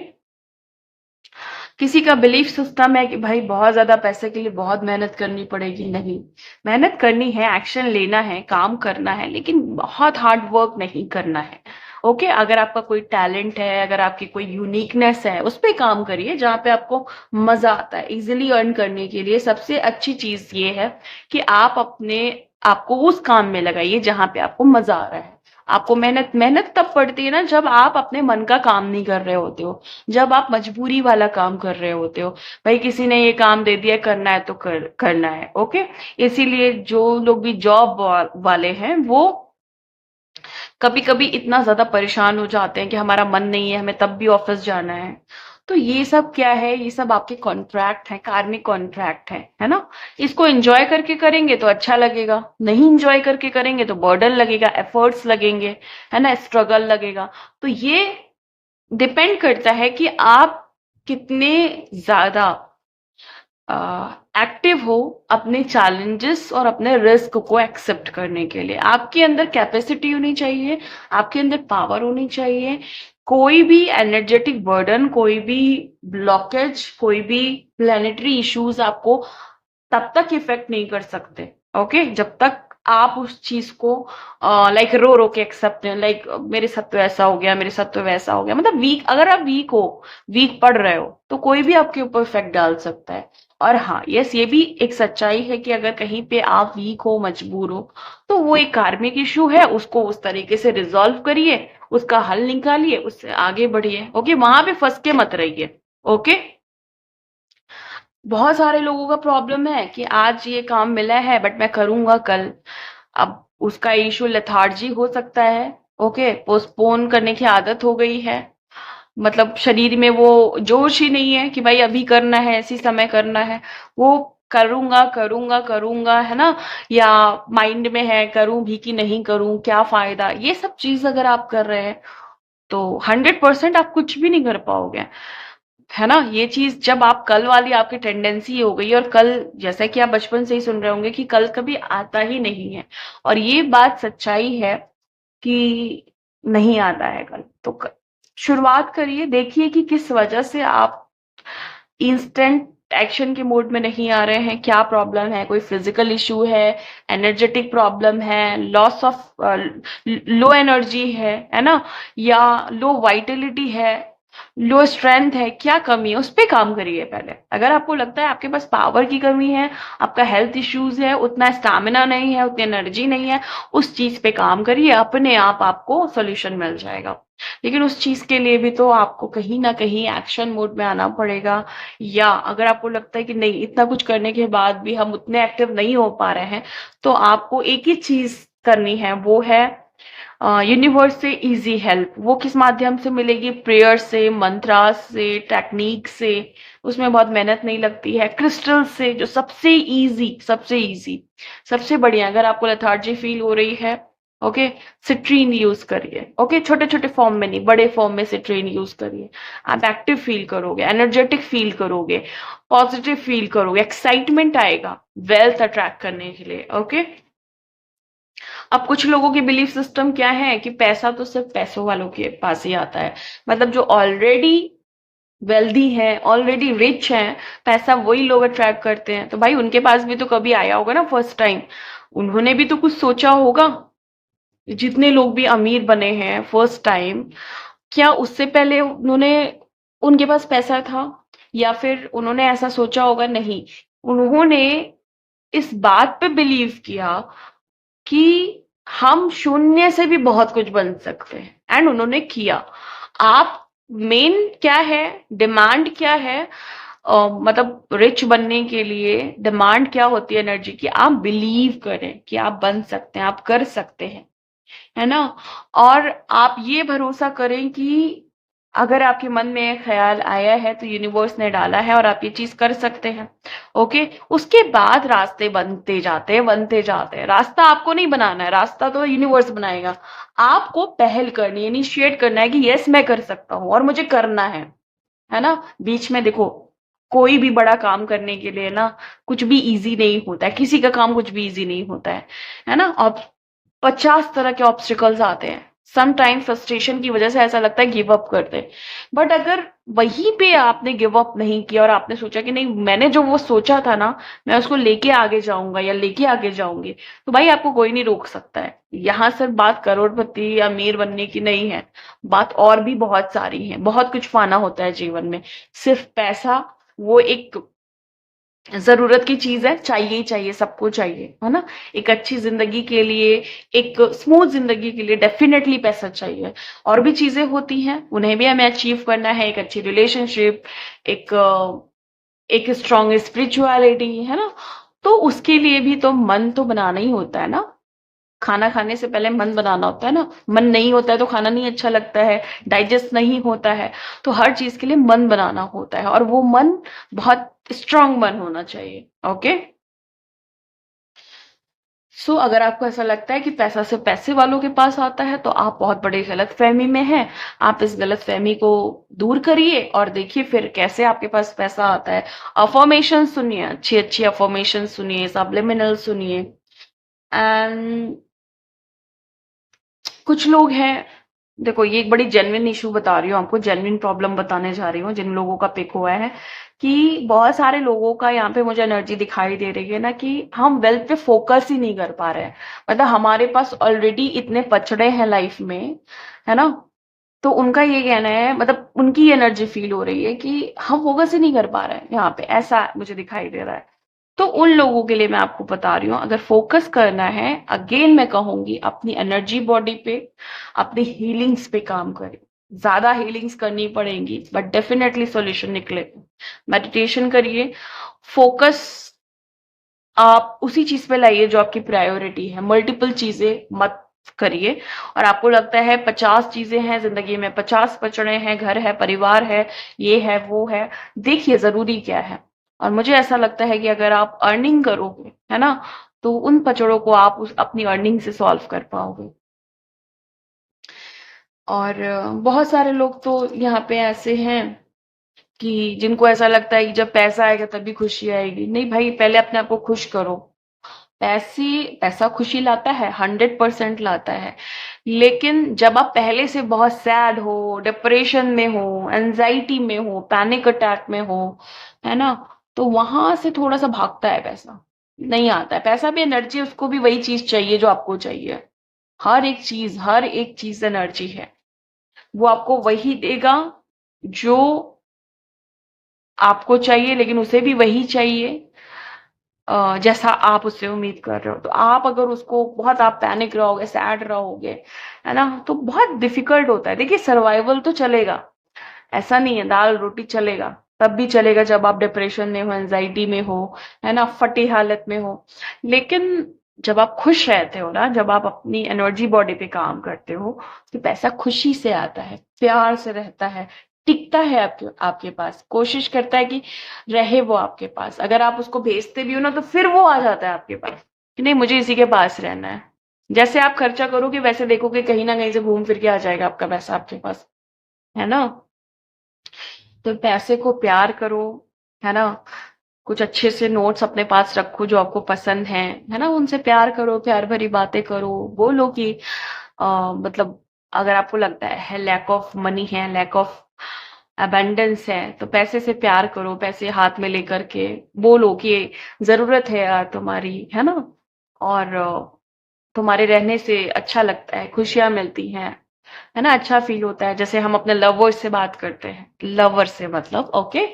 किसी का बिलीफ सिस्टम है कि भाई बहुत ज्यादा पैसे के लिए बहुत मेहनत करनी पड़ेगी। नहीं, मेहनत करनी है, एक्शन लेना है, काम करना है, लेकिन बहुत हार्ड वर्क नहीं करना है। ओके, अगर आपका कोई टैलेंट है, अगर आपकी कोई यूनिकनेस है, उस पे काम करिए जहाँ पे आपको मजा आता है। इजीली अर्न करने के लिए सबसे अच्छी चीज ये है कि आप अपने आपको उस काम में लगाइए जहाँ पे आपको मजा आ रहा है। आपको मेहनत मेहनत तब पड़ती है ना जब आप अपने मन का काम नहीं कर रहे होते हो, जब आप मजबूरी वाला काम कर रहे होते हो। भाई किसी ने ये काम दे दिया, करना है तो करना है। ओके, इसीलिए जो लोग भी जॉब वाले हैं वो कभी कभी इतना ज्यादा परेशान हो जाते हैं कि हमारा मन नहीं है, हमें तब भी ऑफिस जाना है। तो ये सब क्या है, ये सब आपके कॉन्ट्रैक्ट है, कार्मिक कॉन्ट्रैक्ट है ना। इसको एंजॉय करके करेंगे तो अच्छा लगेगा, नहीं एंजॉय करके करेंगे तो बर्डन लगेगा, एफर्ट्स लगेंगे, है ना, स्ट्रगल लगेगा। तो ये डिपेंड करता है कि आप कितने ज्यादा एक्टिव हो अपने चैलेंजेस और अपने रिस्क को एक्सेप्ट करने के लिए। आपके अंदर कैपेसिटी होनी चाहिए, आपके अंदर पावर होनी चाहिए। कोई भी एनर्जेटिक बर्डन, कोई भी ब्लॉकेज, कोई भी प्लेनेटरी इश्यूज आपको तब तक इफेक्ट नहीं कर सकते। ओके, जब तक आप उस चीज को लाइक रो रो के एक्सेप्ट, लाइक मेरे साथ तो ऐसा हो गया, मेरे साथ तो वैसा हो गया, मतलब वीक, अगर आप वीक हो, वीक पढ़ रहे हो, तो कोई भी आपके ऊपर इफेक्ट डाल सकता है। और हाँ, यस, ये भी एक सच्चाई है कि अगर कहीं पे आप वीक हो, मजबूर हो, तो वो एक कार्मिक इशू है, उसको उस तरीके से रिजॉल्व करिए, उसका हल निकालिए, उससे आगे बढ़िए। ओके, वहां पे फंस के मत रहिए। ओके, बहुत सारे लोगों का प्रॉब्लम है कि आज ये काम मिला है बट मैं करूंगा कल। अब उसका इशू लेथार्जी हो सकता है। ओके, पोस्टपोन करने की आदत हो गई है, मतलब शरीर में वो जोश ही नहीं है कि भाई अभी करना है, इसी समय करना है। वो करूंगा करूंगा करूंगा, है ना, या माइंड में है करूं भी कि नहीं करूं, क्या फायदा, ये सब चीज अगर आप कर रहे हैं तो 100% आप कुछ भी नहीं कर पाओगे, है ना। ये चीज जब आप कल वाली आपकी टेंडेंसी हो गई, और कल, जैसा कि आप बचपन से ही सुन रहे होंगे कि कल कभी आता ही नहीं है, और ये बात सच्चाई है कि नहीं आता है कल। तो शुरुआत करिए, देखिए कि किस वजह से आप इंस्टेंट एक्शन के मोड में नहीं आ रहे हैं, क्या प्रॉब्लम है, कोई फिजिकल इशू है, एनर्जेटिक प्रॉब्लम है, लॉस ऑफ लो एनर्जी है ना, या लो वाइटलिटी है, लो स्ट्रेंथ है, क्या कमी है, उस पे काम करिए पहले। अगर आपको लगता है आपके पास पावर की कमी है, आपका हेल्थ इश्यूज है, उतना स्टैमिना नहीं है, उतनी एनर्जी नहीं है, उस चीज पे काम करिए, अपने आप आपको सोल्यूशन मिल जाएगा। लेकिन उस चीज के लिए भी तो आपको कहीं ना कहीं एक्शन मोड में आना पड़ेगा। या अगर आपको लगता है कि नहीं, इतना कुछ करने के बाद भी हम उतने एक्टिव नहीं हो पा रहे हैं, तो आपको एक ही चीज करनी है, वो है यूनिवर्स से इजी हेल्प। वो किस माध्यम से मिलेगी? प्रेयर से, मंत्रा से, टेक्निक से। उसमें बहुत मेहनत नहीं लगती है। क्रिस्टल से, जो सबसे इजी, सबसे इजी, सबसे बढ़िया। अगर आपको लेथार्जी फील हो रही है, ओके, सिट्रीन यूज करिए। ओके, छोटे छोटे फॉर्म में नहीं, बड़े फॉर्म में सिट्रीन यूज करिए। आप एक्टिव फील करोगे, एनर्जेटिक फील करोगे, पॉजिटिव फील करोगे, एक्साइटमेंट आएगा वेल्थ अट्रैक्ट करने के लिए। ओके, अब कुछ लोगों की बिलीफ सिस्टम क्या है कि पैसा तो सिर्फ पैसों वालों के पास ही आता है, मतलब जो ऑलरेडी वेल्दी हैं, ऑलरेडी रिच हैं, पैसा वही लोग अट्रैक्ट करते हैं। तो भाई उनके पास भी तो कभी आया होगा ना फर्स्ट टाइम, उन्होंने भी तो कुछ सोचा होगा। जितने लोग भी अमीर बने हैं फर्स्ट टाइम, क्या उससे पहले उन्होंने, उनके पास पैसा था, या फिर उन्होंने ऐसा सोचा होगा? नहीं, उन्होंने इस बात पे बिलीव किया कि हम शून्य से भी बहुत कुछ बन सकते हैं, एंड उन्होंने किया। आप, मेन क्या है, डिमांड क्या है, मतलब रिच बनने के लिए डिमांड क्या होती है एनर्जी की? आप बिलीव करें कि आप बन सकते हैं, आप कर सकते हैं, है ना। और आप ये भरोसा करें कि अगर आपके मन में एक ख्याल आया है तो यूनिवर्स ने डाला है और आप ये चीज कर सकते हैं। ओके, उसके बाद रास्ते बनते जाते हैं, बनते जाते हैं। रास्ता आपको नहीं बनाना है, रास्ता तो यूनिवर्स बनाएगा। आपको पहल करनी है, इनिशिएट करना है कि यस मैं कर सकता हूँ और मुझे करना है ना। बीच में देखो, कोई भी बड़ा काम करने के लिए ना कुछ भी इजी नहीं होता है, किसी का काम कुछ भी इजी नहीं होता है ना। और 50 तरह के ऑब्स्टिकल्स आते हैं, सम टाइम फ्रस्ट्रेशन की वजह से ऐसा लगता है गिव अप कर दे। बट अगर वहीं पे आपने गिव अप नहीं किया और आपने सोचा कि नहीं, मैंने जो वो सोचा था ना, मैं उसको लेके आगे जाऊंगा या लेके आगे जाऊंगी, तो भाई आपको कोई नहीं रोक सकता है। यहाँ सिर्फ बात करोड़पति या अमीर बनने की नहीं है, बात और भी बहुत सारी है। बहुत कुछ पाना होता है जीवन में। सिर्फ पैसा वो एक जरूरत की चीज है, चाहिए ही चाहिए, सबको चाहिए, है ना। एक अच्छी जिंदगी के लिए, एक स्मूथ जिंदगी के लिए डेफिनेटली पैसा चाहिए। और भी चीजें होती हैं, उन्हें भी हमें अचीव करना है। एक अच्छी रिलेशनशिप, एक एक स्ट्रॉन्ग स्पिरिचुअलिटी, है ना। तो उसके लिए भी तो मन तो बनाना ही होता है ना। खाना खाने से पहले मन बनाना होता है ना। मन नहीं होता है तो खाना नहीं अच्छा लगता है, डाइजेस्ट नहीं होता है। तो हर चीज के लिए मन बनाना होता है, और वो मन बहुत स्ट्रांग मन होना चाहिए। ओके। सो अगर आपको ऐसा लगता है कि पैसा सिर्फ पैसे वालों के पास आता है, तो आप बहुत बड़ी गलत फहमी में हैं। आप इस गलत फहमी को दूर करिए और देखिए फिर कैसे आपके पास पैसा आता है। अफर्मेशन सुनिए, अच्छी अच्छी अफर्मेशन सुनिए, सब्लिमिनल सुनिए। एंड कुछ लोग हैं, देखो ये एक बड़ी जेन्युइन इशू बता रही हूँ आपको, जेन्युइन प्रॉब्लम बताने जा रही हूँ जिन लोगों का पिक हुआ है। कि बहुत सारे लोगों का यहाँ पे मुझे एनर्जी दिखाई दे रही है ना, कि हम वेल्थ पे फोकस ही नहीं कर पा रहे हैं। मतलब हमारे पास ऑलरेडी इतने पचड़े हैं लाइफ में, है ना। तो उनका ये कहना है, मतलब उनकी एनर्जी फील हो रही है कि हम फोकस ही नहीं कर पा रहे हैं यहाँ पे, ऐसा मुझे दिखाई दे रहा है। तो उन लोगों के लिए मैं आपको बता रही हूँ, अगर फोकस करना है, अगेन मैं कहूंगी अपनी एनर्जी बॉडी पे, अपनी हीलिंग्स पे काम करें। ज्यादा हीलिंग्स करनी पड़ेंगी बट डेफिनेटली सॉल्यूशन निकलेगा। मेडिटेशन करिए, फोकस आप उसी चीज पे लाइए जो आपकी प्रायोरिटी है। मल्टीपल चीजें मत करिए। और आपको लगता है 50 चीजें हैं जिंदगी में, 50 पचड़े हैं, घर है, परिवार है, ये है, वो है, देखिए जरूरी क्या है। और मुझे ऐसा लगता है कि अगर आप अर्निंग करोगे, है ना, तो उन पचड़ों को आप उस अपनी अर्निंग से सॉल्व कर पाओगे। और बहुत सारे लोग तो यहाँ पे ऐसे हैं कि जिनको ऐसा लगता है कि जब पैसा आएगा तभी खुशी आएगी। नहीं भाई, पहले अपने आप को खुश करो। पैसा खुशी लाता है, 100% लाता है। लेकिन जब आप पहले से बहुत सैड हो, डिप्रेशन में हो, एंजाइटी में हो, पैनिक अटैक में हो, है ना, तो वहां से थोड़ा सा भागता है पैसा, नहीं आता है। पैसा भी एनर्जी, उसको भी वही चीज चाहिए जो आपको चाहिए। हर एक चीज एनर्जी है। वो आपको वही देगा जो आपको चाहिए, लेकिन उसे भी वही चाहिए जैसा आप उससे उम्मीद कर रहे हो। तो आप अगर उसको बहुत, आप पैनिक रहोगे, सैड रहोगे, है ना, तो बहुत डिफिकल्ट होता है। देखिए सर्वाइवल तो चलेगा, ऐसा नहीं है, दाल रोटी चलेगा, तब भी चलेगा जब आप डिप्रेशन में हो, एंजाइटी में हो, है ना, फटी हालत में हो। लेकिन जब आप खुश रहते हो ना, जब आप अपनी एनर्जी बॉडी पे काम करते हो, तो पैसा खुशी से आता है, प्यार से रहता है, टिकता है आपके आपके पास, कोशिश करता है कि रहे वो आपके पास। अगर आप उसको भेजते भी हो ना, तो फिर वो आ जाता है आपके पास कि नहीं, मुझे इसी के पास रहना है। जैसे आप खर्चा करोगे वैसे देखोगे कहीं ना कहीं से घूम फिर के आ जाएगा आपका पैसा आपके पास, है ना। तो पैसे को प्यार करो, है ना। कुछ अच्छे से नोट्स अपने पास रखो जो आपको पसंद है ना, उनसे प्यार करो, प्यार भरी बातें करो। बोलो कि मतलब अगर आपको लगता है लैक ऑफ मनी है, लैक ऑफ अबंडेंस है, तो पैसे से प्यार करो। पैसे हाथ में लेकर के बोलो कि जरूरत है यार तुम्हारी, है ना। और तुम्हारे रहने से अच्छा लगता है, खुशियां मिलती हैं, है ना, अच्छा फील होता है। जैसे हम अपने लवर्स से बात करते हैं, लवर से मतलब ओके,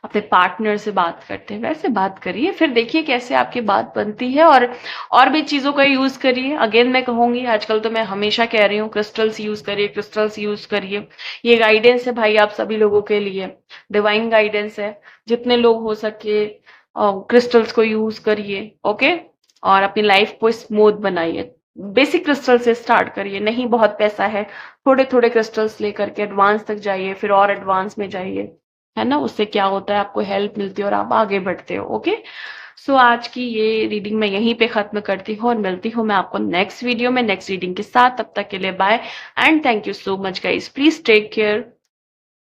अपने पार्टनर से बात करते हैं, वैसे बात करिए। फिर देखिए कैसे आपकी बात बनती है। और भी चीजों का यूज करिए। अगेन मैं कहूंगी, आजकल तो मैं हमेशा कह रही हूँ, क्रिस्टल्स यूज करिए, क्रिस्टल्स यूज करिए। ये गाइडेंस है भाई आप सभी लोगों के लिए, डिवाइन गाइडेंस है। जितने लोग हो सके क्रिस्टल्स को यूज करिए, ओके। और अपनी लाइफ को स्मूथ बनाइए। बेसिक क्रिस्टल से स्टार्ट करिए, नहीं बहुत पैसा है, थोड़े थोड़े क्रिस्टल्स लेकर के एडवांस तक जाइए, फिर और एडवांस में जाइए, है ना। उससे क्या होता है, आपको हेल्प मिलती है और आप आगे बढ़ते हो। ओके। सो आज की ये रीडिंग मैं यहीं पे खत्म करती हूँ और मिलती हूँ मैं आपको नेक्स्ट वीडियो में नेक्स्ट रीडिंग के साथ। तब तक के लिए bye and thank you so much guys, please take care.